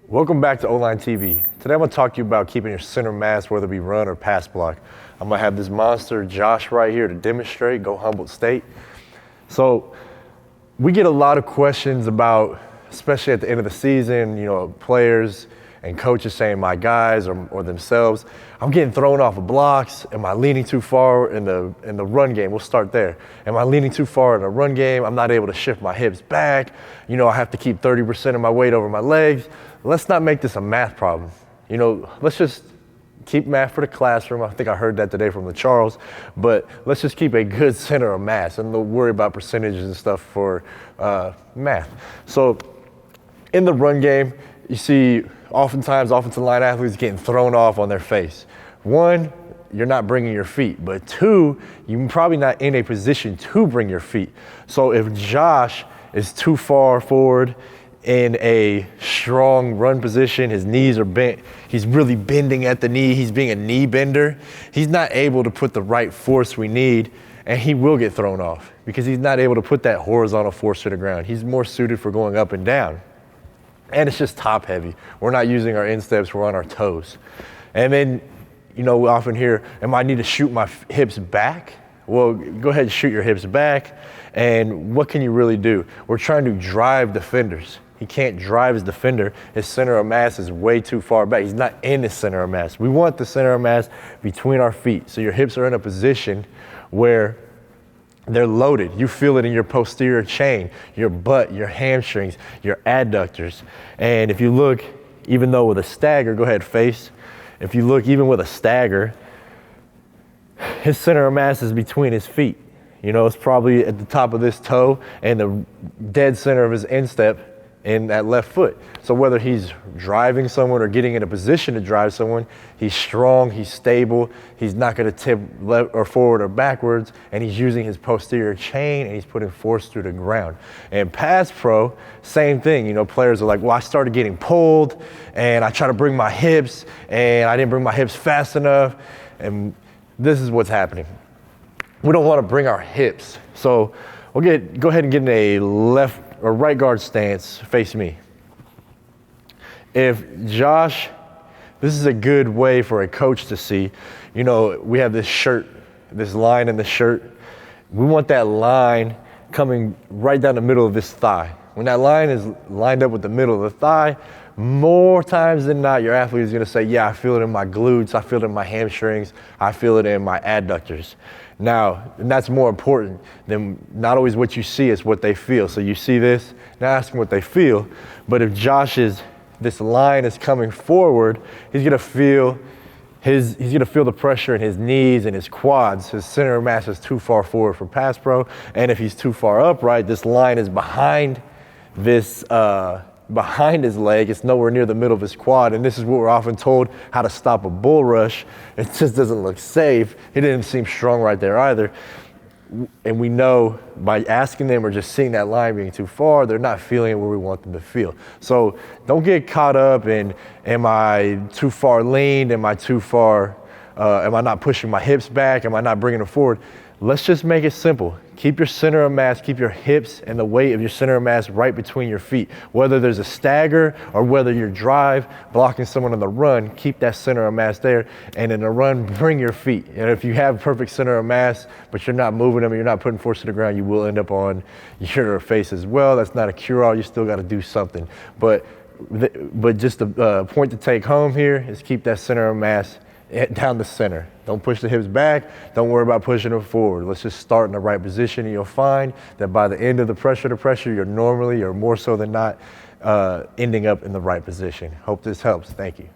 Welcome back to O-Line TV. Today I'm going to talk to you about keeping your center mass, whether it be run or pass block. I'm going to have this monster, Josh, right here to demonstrate, go Humboldt State. So we get a lot of questions about, especially at the end of the season, players and coaches saying my guys or themselves, I'm getting thrown off of blocks. Am I leaning too far in the run game? We'll start there. Am I leaning too far in the run game? I'm not able to shift my hips back. I have to keep 30% of my weight over my legs. Let's not make this a math problem. Let's just keep math for the classroom. I think I heard that today from the Charles, but let's just keep a good center of mass and don't worry about percentages and stuff for math. So in the run game, you see oftentimes offensive line athletes getting thrown off on their face. One, you're not bringing your feet, but two, you're probably not in a position to bring your feet. So if Josh is too far forward in a strong run position, his knees are bent, he's really bending at the knee, he's being a knee bender, he's not able to put the right force we need, and he will get thrown off because he's not able to put that horizontal force to the ground. He's more suited for going up and down. And it's just top heavy. We're not using our insteps, we're on our toes. And then, we often hear, I need to shoot my hips back? Well, go ahead and shoot your hips back. And what can you really do? We're trying to drive defenders. He can't drive his defender. His center of mass is way too far back. He's not in the center of mass. We want the center of mass between our feet. So your hips are in a position where they're loaded. You feel it in your posterior chain, your butt, your hamstrings, your adductors. And if you look, even though with a stagger, go ahead, face. If you look, even with a stagger, his center of mass is between his feet. It's probably at the top of this toe and the dead center of his instep in that left foot. So whether he's driving someone or getting in a position to drive someone, he's strong, he's stable, he's not going to tip left or forward or backwards, and he's using his posterior chain and he's putting force through the ground. And pass pro, same thing. Players are like, well, I started getting pulled and I try to bring my hips and I didn't bring my hips fast enough. And this is what's happening. We don't want to bring our hips. So go ahead and get in a left or right guard stance, face me. If Josh, this is a good way for a coach to see, we have this shirt, this line in the shirt. We want that line coming right down the middle of this thigh. When that line is lined up with the middle of the thigh, more times than not, your athlete is going to say, yeah, I feel it in my glutes, I feel it in my hamstrings, I feel it in my adductors. Now, and that's more important than not always what you see, is what they feel. So you see this, now ask them what they feel. But if this line is coming forward, he's gonna feel the pressure in his knees and his quads. His center of mass is too far forward for pass pro. And if he's too far upright, this line is behind his leg. It's nowhere near the middle of his quad. And this is what we're often told, how to stop a bull rush. It just doesn't look safe. He didn't seem strong right there either. And we know by asking them or just seeing that line being too far, they're not feeling it where we want them to feel. So don't get caught up in, am I too far leaned? Am I too far, am I not pushing my hips back? Am I not bringing them forward? Let's just make it simple. Keep your center of mass, keep your hips and the weight of your center of mass right between your feet. Whether there's a stagger or whether you're blocking someone on the run, keep that center of mass there. And in the run, bring your feet. And if you have perfect center of mass, but you're not moving them and you're not putting force to the ground, you will end up on your face as well. That's not a cure-all. You still got to do something. But just the point to take home here is keep that center of mass down the center. Don't push the hips back. Don't worry about pushing them forward. Let's just start in the right position, and you'll find that by the end of the pressure to pressure, you're more so than not ending up in the right position. Hope this helps. Thank you.